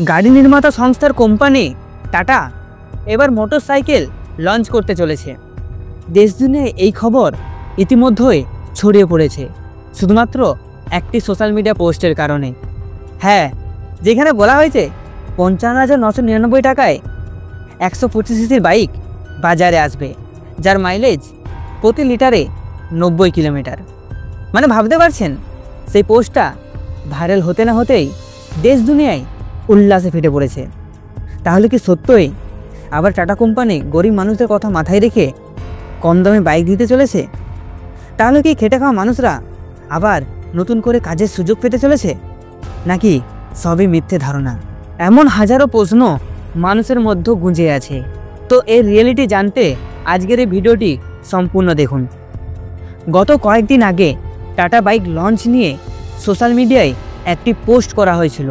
গাড়ি নির্মাতা সংস্থার কোম্পানি টাটা এবার মোটরসাইকেল লঞ্চ করতে চলেছে। দেশ দুনিয়ায় এই খবর ইতিমধ্যেই ছড়িয়ে পড়েছে শুধুমাত্র একটি সোশ্যাল মিডিয়া পোস্টের কারণে। হ্যাঁ, যেখানে বলা হয়েছে ৫৫,৯৯৯ টাকায় ১২৫ সিসির বাইক বাজারে আসবে, যার মাইলেজ প্রতি লিটারে ৯০ কিলোমিটার। মানে ভাবতে পারছেন, সেই পোস্টটা ভাইরাল হতে না হতেই দেশ দুনিয়ায় উল্লাসে ফেটে পড়েছে। তাহলে কি সত্যই আবার টাটা কোম্পানি গরিব মানুষদের কথা মাথায় রেখে কম দামে বাইক দিতে চলেছে? তাহলে কি খেটে খাওয়া মানুষরা আবার নতুন করে কাজের সুযোগ পেতে চলেছে, নাকি সবই মিথ্যে ধারণা? এমন হাজারো প্রশ্ন মানুষের মধ্যে গুঁজে আছে। তো এর রিয়েলিটি জানতে আজকের এই ভিডিওটি সম্পূর্ণ দেখুন। গত কয়েকদিন আগে টাটা বাইক লঞ্চ নিয়ে সোশ্যাল মিডিয়ায় একটি পোস্ট করা হয়েছিল,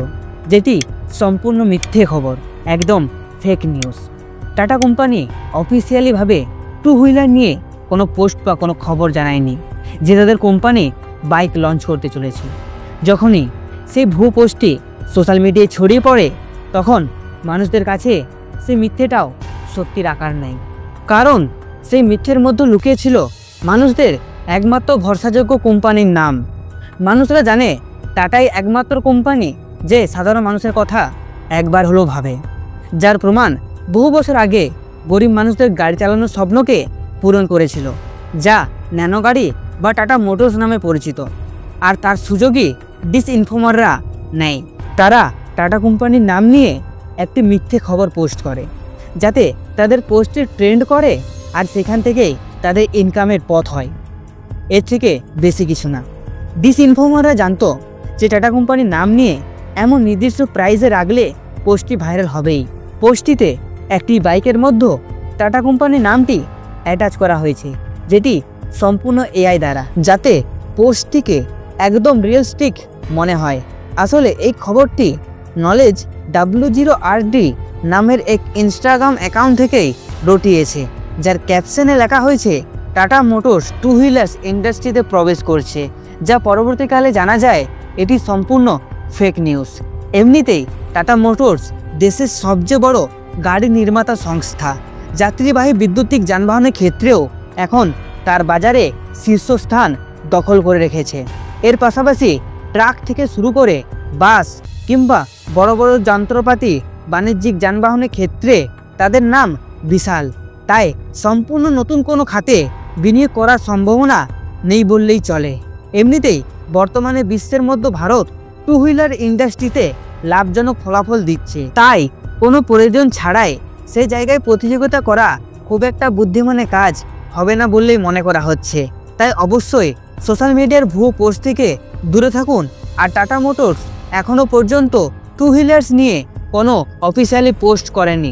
যেটি সম্পূর্ণ মিথ্যে খবর, একদম ফেক নিউজ। টাটা কোম্পানি অফিসিয়ালিভাবে টু হুইলার নিয়ে কোনো পোস্ট বা কোনো খবর জানায়নি যে তাদের কোম্পানি বাইক লঞ্চ করতে চলেছে। যখনই সেই ভুয়ো পোস্টটি সোশ্যাল মিডিয়ায় ছড়িয়ে পড়ে, তখন মানুষদের কাছে সেই মিথ্যেটাও সত্যির আকার নেয়। কারণ সেই মিথ্যের মধ্যে লুকিয়ে ছিল মানুষদের একমাত্র ভরসাযোগ্য কোম্পানির নাম। মানুষরা জানে টাটাই একমাত্র কোম্পানি যে সাধারণ মানুষের কথা একবার হলেও ভাবে, যার প্রমাণ বহু বছর আগে গরিব মানুষদের গাড়ি চালানোর স্বপ্নকে পূরণ করেছিল, যা ন্যানো গাড়ি বা টাটা মোটরস নামে পরিচিত। আর তার সুযোগই ডিসইনফর্মাররা নেয়। তারা টাটা কোম্পানির নাম নিয়ে একটি মিথ্যে খবর পোস্ট করে, যাতে তাদের পোস্টে ট্রেন্ড করে আর সেখান থেকেই তাদের ইনকামের পথ হয়। এর থেকে বেশি কিছু না। ডিসইনফর্মাররা জানতো যে টাটা কোম্পানির নাম নিয়ে এমন নির্দিষ্ট প্রাইসে রাখলে পোস্টটি ভাইরাল হবেই। পোস্টটিতে একটি বাইকের মধ্যে টাটা কোম্পানির নামটি অ্যাটাচ করা হয়েছে, যেটি সম্পূর্ণ এআই দ্বারা, যাতে পোস্টটিকে একদম রিয়েলিস্টিক মনে হয়। আসলে এই খবরটি নলেজ W0RD নামের এক ইনস্টাগ্রাম অ্যাকাউন্ট থেকেই রটিয়েছে, যার ক্যাপশনে লেখা হয়েছে টাটা মোটরস টু হুইলার্স ইন্ডাস্ট্রিতে প্রবেশ করছে, যা পরবর্তীকালে জানা যায় এটি সম্পূর্ণ ফেক নিউজ। এমনিতেই টাটা মোটরস দেশের সবচেয়ে বড় গাড়ি নির্মাতা সংস্থা। যাত্রীবাহী বৈদ্যুতিক যানবাহনের ক্ষেত্রেও এখন তার বাজারে শীর্ষস্থান দখল করে রেখেছে। এর পাশাপাশি ট্রাক থেকে শুরু করে বাস কিংবা বড় বড় যন্ত্রপাতি বাণিজ্যিক যানবাহনের ক্ষেত্রে তাদের নাম বিশাল। তাই সম্পূর্ণ নতুন কোনো খাতে বিনিয়োগ করার সম্ভাবনা নেই বললেই চলে। এমনিতেই বর্তমানে বিশ্বের মধ্যে ভারত টু হুইলার ইন্ডাস্ট্রিতে লাভজনক ফলাফল দিচ্ছে, তাই কোনো প্রয়োজন ছাড়াই সেই জায়গায় প্রতিযোগিতা করা খুব একটা বুদ্ধিমানের কাজ হবে না বললেই মনে করা হচ্ছে। তাই অবশ্যই সোশ্যাল মিডিয়ার ভুয়ো পোস্ট থেকে দূরে থাকুন। আর টাটা মোটরস এখনও পর্যন্ত টু হুইলার্স নিয়ে কোনো অফিসিয়ালি পোস্ট করেনি।